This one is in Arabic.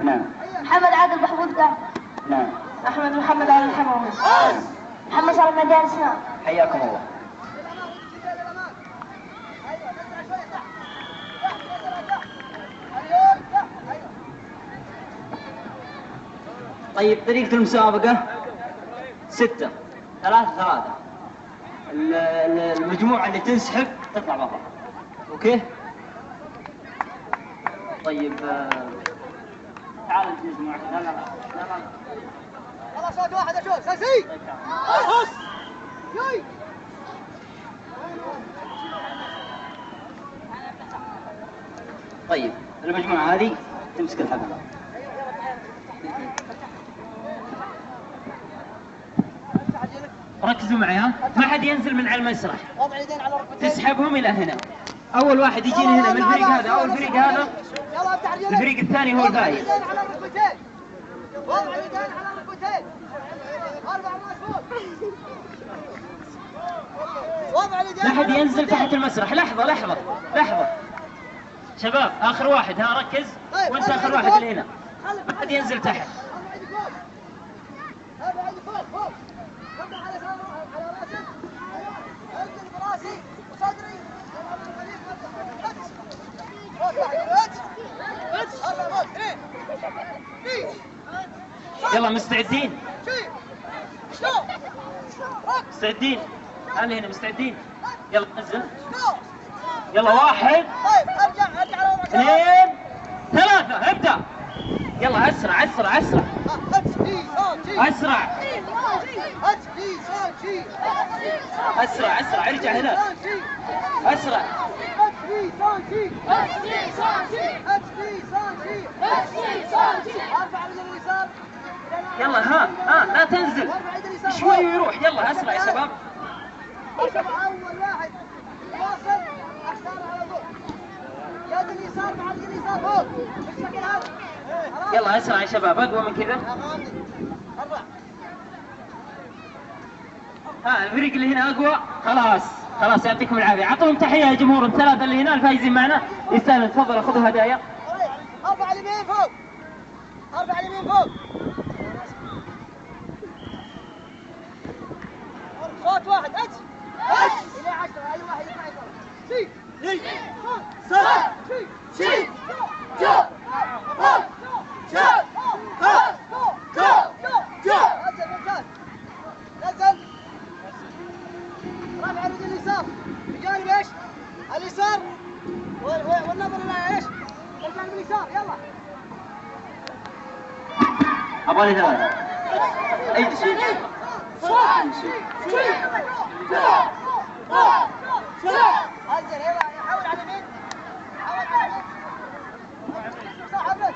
نعم. محمد عادل محمود كعب. نعم. أحمد محمد علي الحموي. محمد صالح مديان اسلام. حياكم الله. طيب طريقة المسابقة 6 3 3. المجموعة اللي تنسحب تطلع برا. اوكي؟ طيب تعال المجموعة. لا لا لا لا والله صوت واحد اشوف ساسي. طيب المجموعة هذه تمسك الحبل. ركزوا معي ها، ما حد ينزل من على المسرح، تسحبهم إلى هنا. أول واحد يجيني هنا من الفريق هذا أو الفريق هذا، الفريق الثاني هو الفايز. ما حد ينزل تحت المسرح. لحظة لحظة لحظة شباب، آخر واحد ها ركز، وأنت آخر واحد اللي هنا، ما حد ينزل تحت. يلا مستعدين؟ مستعدين؟ تعال هنا مستعدين؟ يلا نزل. يلا 1 2 3 ابدأ. يلا أسرع أسرع أسرع أسرع أسرع أسرع. ارجع هنا أسرع. يلا ها لا تنزل شوي ويروح. يلا أسرع يا شباب. أول واحد واصل أشار على طول. يد اليسار مع اليد اليسار فوق بالشكل هذا. يلا أسرع يا شباب، أقوى من كذا. ها الفريق اللي هنا أقوى. خلاص خلاص يعطيكم العافية. أعطوهم تحية يا جمهور. الثلاثة اللي هنا الفايزين معنا يستاهلون. تفضلوا خذوا هدايا. ارفع اليمين فوق. ارفع اليمين فوق. صوت واحد إلى 10. أي واحد يطلع شي صار شي جو نزل. رفع اليد اليسار بجانب ايش؟ اليسار والنظر الى ايش؟ الجانب اليسار. يلا أبغى لي 3. أي شيء. انزل. حاول على اليمين. حاول على اليمين. صاحبك.